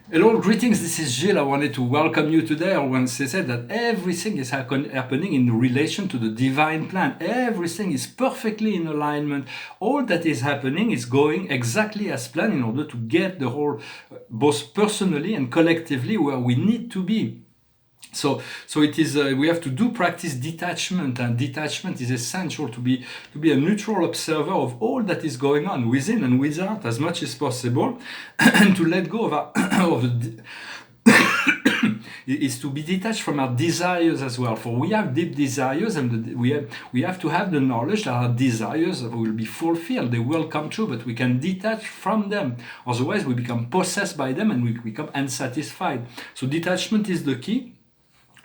Hello, greetings. This is Gilles. I wanted to welcome you today. I want to say that everything is happening in relation to the divine plan. Everything is perfectly in alignment. All that is happening is going exactly as planned in order to get the whole, both personally and collectively, where we need to be. So it is. We have to do practice detachment, and detachment is essential to be a neutral observer of all that is going on within and without, as much as possible, and to let go of our, is to be detached from our desires as well. For we have deep desires, and we have to have the knowledge that our desires will be fulfilled. They will come true, but we can detach from them. Otherwise, we become possessed by them and we become unsatisfied. So detachment is the key.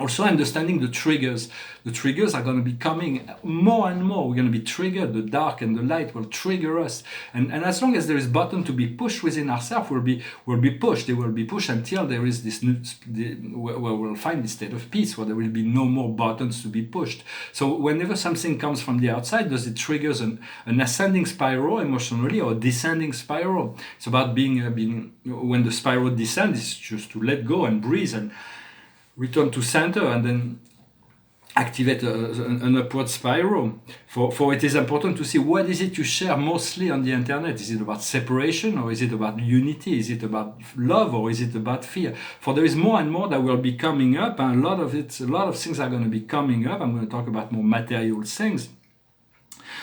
Also understanding the triggers. The triggers are going to be coming more and more. We're going to be triggered. The dark and the light will trigger us. And as long as there is button to be pushed within ourselves, we'll be pushed. They will be pushed until there is this where we'll find this state of peace, where there will be no more buttons to be pushed. So whenever something comes from the outside, does it triggers an ascending spiral emotionally or a descending spiral? It's about being when the spiral descends, it's just to let go and breathe and return to center, and then activate an upward spiral. For it is important to see what is it you share mostly on the internet. Is it about separation, or is it about unity? Is it about love, or is it about fear? For there is more and more that will be coming up, and a lot of things are going to be coming up. I'm going to talk about more material things.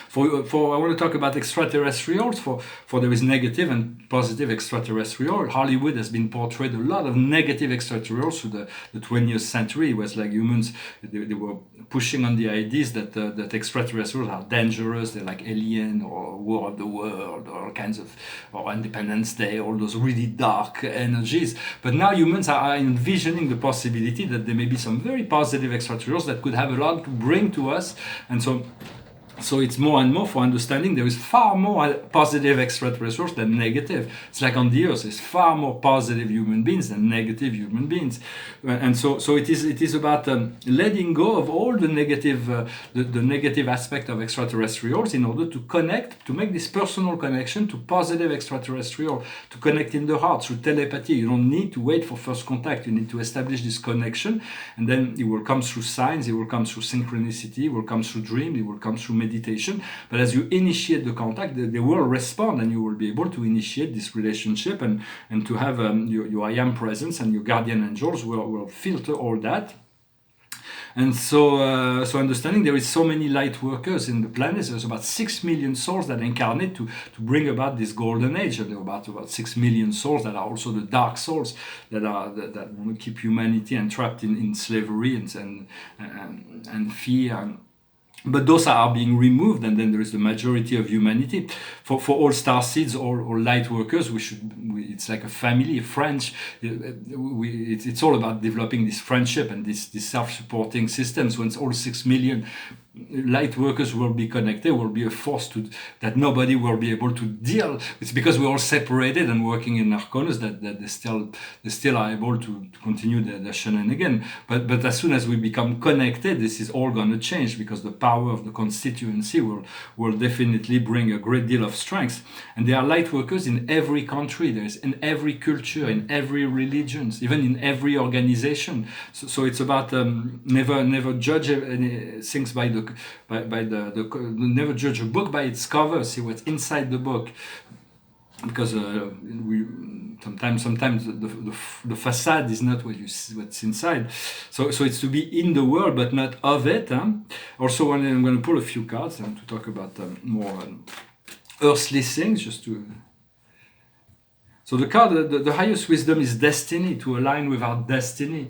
For I want to talk about extraterrestrials. For there is negative and positive extraterrestrial. Hollywood has been portrayed a lot of negative extraterrestrials through the 20th century. It was like humans, they were pushing on the ideas that extraterrestrials are dangerous. They're like Alien or War of the World or all kinds of, or Independence Day, all those really dark energies. But now humans are envisioning the possibility that there may be some very positive extraterrestrials that could have a lot to bring to us. And so it's more and more for understanding there is far more positive extraterrestrials than negative. It's like on the earth, there's far more positive human beings than negative human beings. And so it is about letting go of all the negative aspect of extraterrestrials in order to connect, to make this personal connection to positive extraterrestrial, to connect in the heart through telepathy. You don't need to wait for first contact. You need to establish this connection, and then it will come through signs, it will come through synchronicity, it will come through dream, it will come through meditation. But as you initiate the contact, they will respond, and you will be able to initiate this relationship, and to have your I am presence and your guardian angels will filter all that. And so understanding there is so many light workers in the planet. There's about 6 million souls that incarnate to bring about this golden age. And there are about 6 million souls that are also the dark souls that want to keep humanity entrapped in slavery and fear. But those are being removed, and then there is the majority of humanity. For all star seeds or light workers, it's like a family, a friends. It's all about developing this friendship and this self-supporting systems. Once all 6 million light workers will be connected, will be a force that nobody will be able to deal. It's because we're all separated and working in arcanas that they still are able to continue the shenanigan. But as soon as we become connected, this is all going to change, because the power of the constituency will definitely bring a great deal of strength. And there are light workers in every country. There's in every culture, in every religion, even in every organization. So it's about never judge things by never judge a book by its cover. See what's inside the book, because we sometimes the facade is not what you see, what's inside. So it's to be in the world but not of it. Also, I'm going to pull a few cards to talk about more earthly things, just to. So the card, the highest wisdom is destiny, to align with our destiny.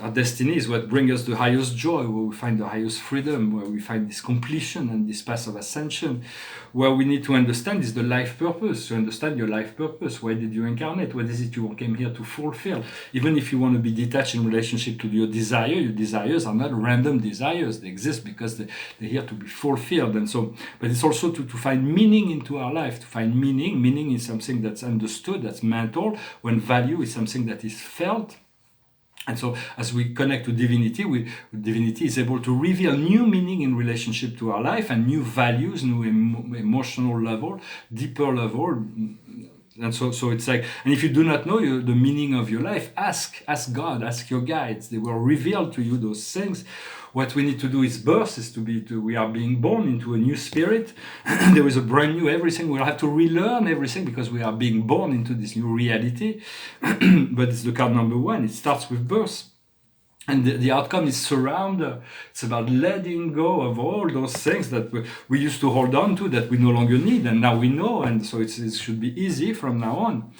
Our destiny is what brings us the highest joy, where we find the highest freedom, where we find this completion and this path of ascension. Where we need to understand is the life purpose. To understand your life purpose, why did you incarnate? What is it you came here to fulfill? Even if you want to be detached in relationship to your desires are not random desires. They exist because they're here to be fulfilled. And so, but it's also to find meaning into our life. To find meaning. Meaning is something that's understood, that's mental, when value is something that is felt. And so as we connect to divinity, divinity is able to reveal new meaning in relationship to our life, and new values, new emotional level, deeper level, And so it's like, and if you do not know the meaning of your life, ask God, ask your guides. They will reveal to you those things. What we need to do is birth, we are being born into a new spirit. There is a brand new everything. We'll have to relearn everything because we are being born into this new reality. But it's the card number 1. It starts with birth. And the outcome is surrender. It's about letting go of all those things that we used to hold on to that we no longer need. And now we know. And so it should be easy from now on.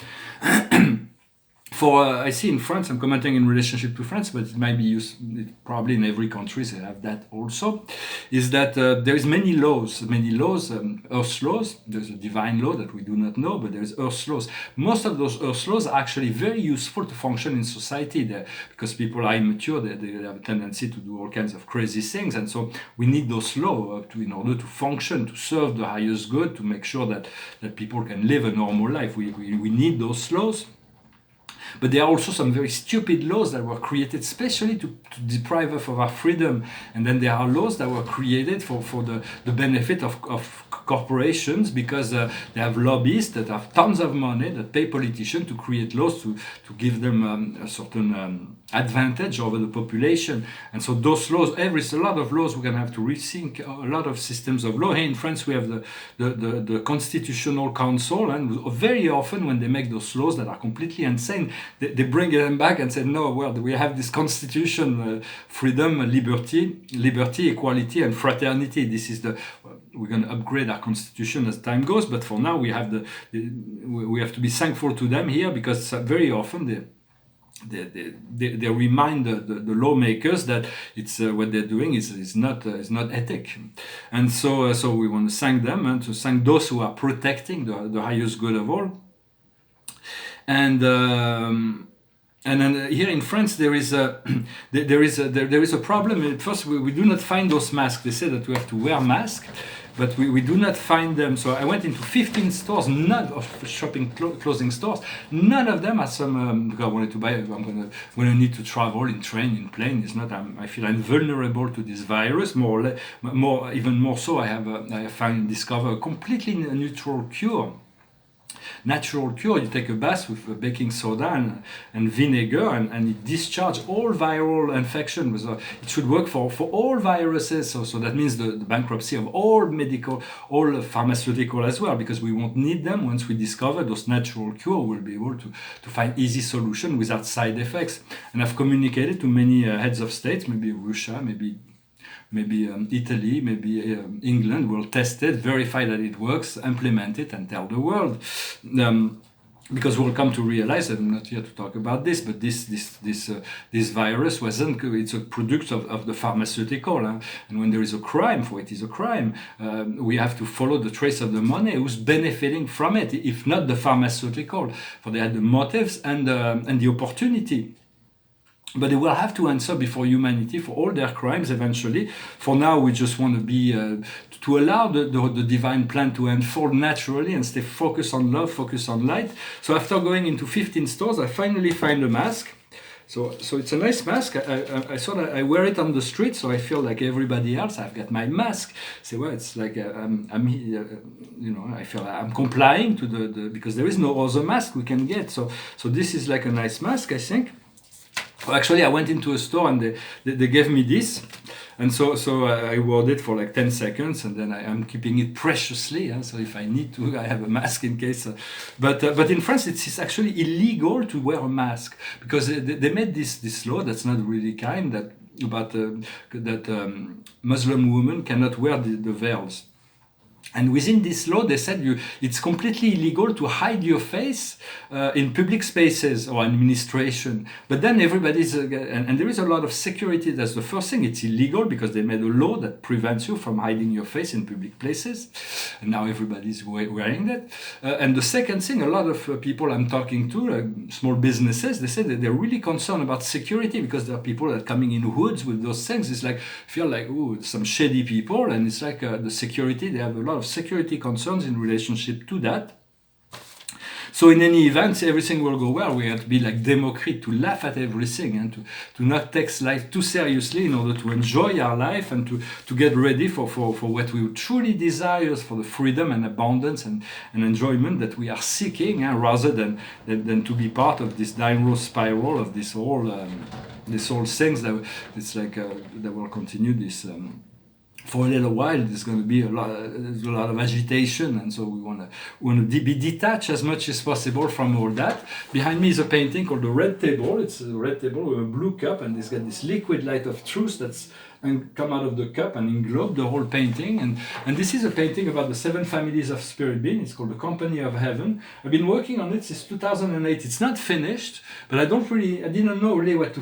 I see in France, I'm commenting in relationship to France, but it might be used probably in every country. They have that also. Is that there is many laws, earth laws. There's a divine law that we do not know, but there's earth laws. Most of those earth laws are actually very useful to function in society because people are immature. They have a tendency to do all kinds of crazy things, and so we need those laws in order to function, to serve the highest good, to make sure that people can live a normal life. We need those laws. But there are also some very stupid laws that were created especially to deprive us of our freedom. And then there are laws that were created for the benefit of corporations because they have lobbyists that have tons of money that pay politicians to create laws to give them a certain advantage over the population. And so those laws, a lot of laws, we're going to have to rethink a lot of systems of law. Here in France, we have the Constitutional Council, and very often when they make those laws that are completely insane, they bring them back and say, no, well, we have this constitution, freedom, liberty, equality, and fraternity. This is we're going to upgrade our constitution as time goes, but for now we have to be thankful to them here because very often they remind the lawmakers that it's what they're doing is not ethic, and so we want to thank them and to thank those who are protecting the highest good of all. And then here in France there is a problem. At first we do not find those masks. They say that we have to wear masks, but we do not find them. So I went into 15 stores, none of shopping clothing stores. None of them are some because I wanted to buy. I'm gonna need to travel in train, in plane. It's not. I feel I'm vulnerable to this virus. Even more so. I discover a completely natural cure. You take a bath with baking soda and vinegar and it discharges all viral infection. It should work for all viruses. So that means the bankruptcy of all pharmaceutical as well, because we won't need them. Once we discover those natural cure, we'll be able to find easy solution without side effects. And I've communicated to many heads of states, maybe Russia, maybe Italy, maybe England will test it, verify that it works, implement it, and tell the world. Because we'll come to realize, I'm not here to talk about this, but this virus it's a product of the pharmaceutical. And when there is a crime, for it is a crime, we have to follow the trace of the money, who's benefiting from it, if not the pharmaceutical, for they had the motives and the opportunity. But they will have to answer before humanity for all their crimes eventually. For now, we just want to be to allow the divine plan to unfold naturally and stay focused on love, focused on light. So after going into 15 stores, I finally find a mask. So it's a nice mask. I saw that I wear it on the street, so I feel like everybody else. I've got my mask. So well, it's like I feel I'm complying to the because there is no other mask we can get. So this is like a nice mask, I think. Actually, I went into a store and they gave me this, and so I wore it for like 10 seconds, and then I'm keeping it preciously. So if I need to, I have a mask in case. But in France, it's actually illegal to wear a mask because they made this law that's not really kind that Muslim women cannot wear the veils. And within this law, they said it's completely illegal to hide your face in public spaces or administration. But then everybody's, and there is a lot of security. That's the first thing. It's illegal because they made a law that prevents you from hiding your face in public places. And now everybody's wearing that. And the second thing, a lot of people I'm talking to, like small businesses, they say that they're really concerned about security because there are people that are coming in hoods with those things. It's like, feel like, some shady people. And it's like the security, they have a lot of security concerns in relationship to that. So in any event, everything will go well. We have to be like Democrite, to laugh at everything and to not take life too seriously in order to enjoy our life and to get ready for what we truly desire, for the freedom and abundance and enjoyment that we are seeking, rather than to be part of this downward spiral of this whole things that it's like that will continue this. For a little while, there's going to be a lot of agitation, and so we want to be detached as much as possible from all that. Behind me is a painting called the Red Table. It's a red table with a blue cup, and it's got this liquid light of truth that's come out of the cup and englobe the whole painting. And this is a painting about the 7 families of spirit being. It's called the Company of Heaven. I've been working on it since 2008. It's not finished, but I didn't know really what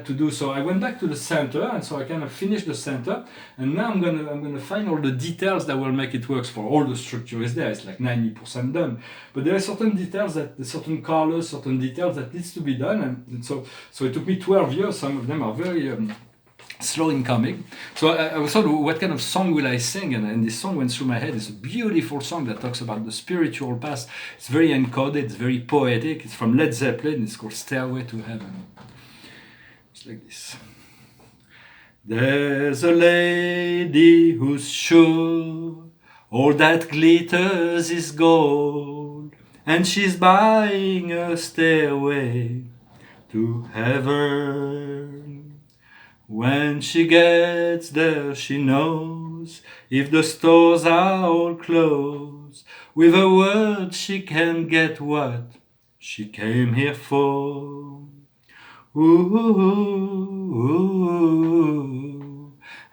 to do. So I went back to the center, and so I kind of finished the center. And now I'm gonna find all the details that will make it work. For all the structure is there. It's like 90% done. But there are certain details certain colors, certain details that needs to be done. And so it took me 12 years. Some of them are very slow in coming. So I thought, what kind of song will I sing? And this song went through my head. It's a beautiful song that talks about the spiritual past. It's very encoded, it's very poetic. It's from Led Zeppelin. It's called Stairway to Heaven. It's like this. There's a lady who's sure all that glitters is gold, and she's buying a stairway to heaven. When she gets there, she knows if the stores are all closed, with a word she can get what she came here for. Ooh,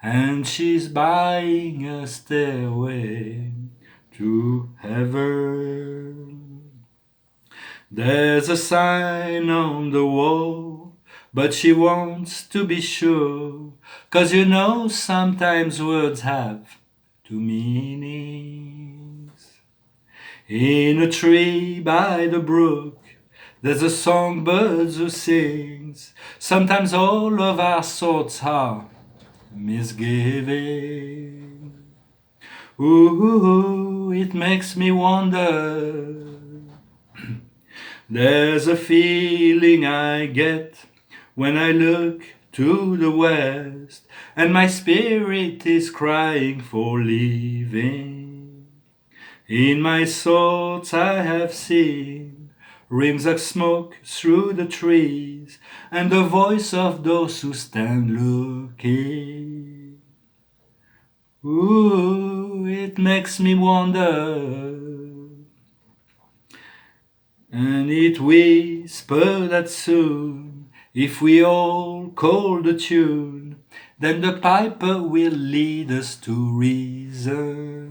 and she's buying a stairway to heaven. There's a sign on the wall, but she wants to be sure, 'cause you know sometimes words have two meanings. In a tree by the brook, there's a songbird who sings. Sometimes all of our thoughts are misgiving. Ooh, it makes me wonder. There's a feeling I get when I look to the west, and my spirit is crying for leaving. In my thoughts I have seen rings of smoke through the trees, and the voice of those who stand looking. Ooh, it makes me wonder. And it whispered that soon, if we all call the tune, then the piper will lead us to reason.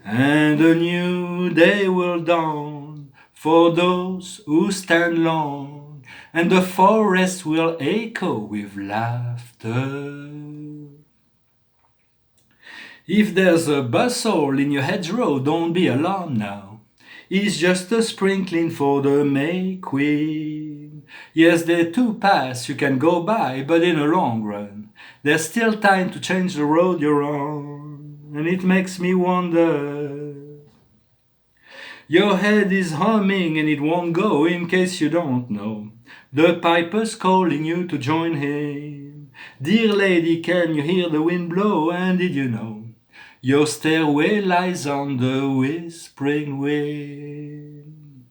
And a new day will dawn for those who stand long, and the forest will echo with laughter. If there's a bustle in your hedgerow, don't be alarmed now. It's just a sprinkling for the May Queen. Yes, there too pass you can go by, but in a long run, there's still time to change the road you're on. And it makes me wonder. Your head is humming and it won't go, in case you don't know. The piper's calling you to join him. Dear lady, can you hear the wind blow? And did you know? Your stairway lies on the whispering wind.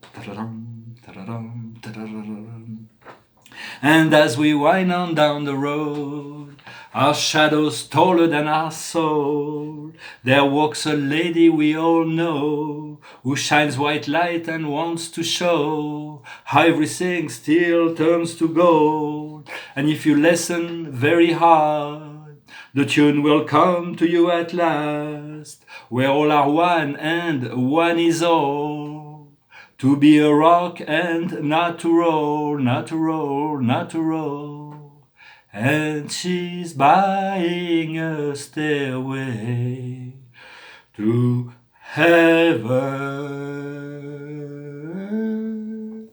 And as we wind on down the road, our shadows taller than our soul, there walks a lady we all know, who shines white light and wants to show how everything still turns to gold. And if you listen very hard, the tune will come to you at last, where all are one and one is all. To be a rock and not to roll, not to roll, not to roll. And she's buying a stairway to heaven.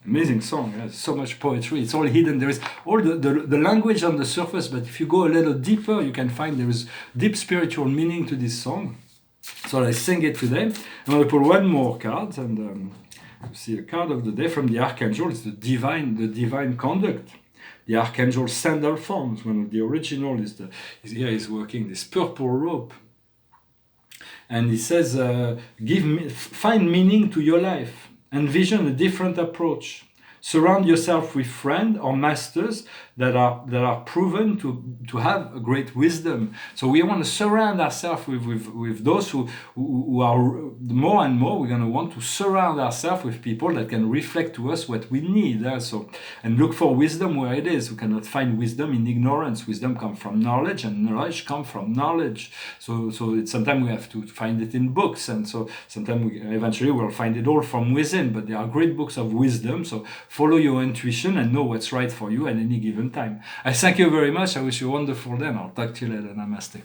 Amazing song, so much poetry, it's all hidden. There is all the language on the surface, but if you go a little deeper, you can find there is deep spiritual meaning to this song. So I sing it today. I'm going to pull one more card, and you see the card of the day from the Archangel is the divine conduct. The Archangel Sandal forms. One of the original is here he's working this purple rope. And he says, find meaning to your life. Envision a different approach. Surround yourself with friends or masters that are proven to have a great wisdom. So we want to surround ourselves with those who are more and more. We're going to want to surround ourselves with people that can reflect to us what we need. And look for wisdom where it is. We cannot find wisdom in ignorance. Wisdom comes from knowledge, and knowledge comes from knowledge. So sometimes we have to find it in books, and so sometimes eventually we'll find it all from within. But there are great books of wisdom. So follow your intuition and know what's right for you at any given time. I thank you very much. I wish you a wonderful day, and I'll talk to you later. Namaste.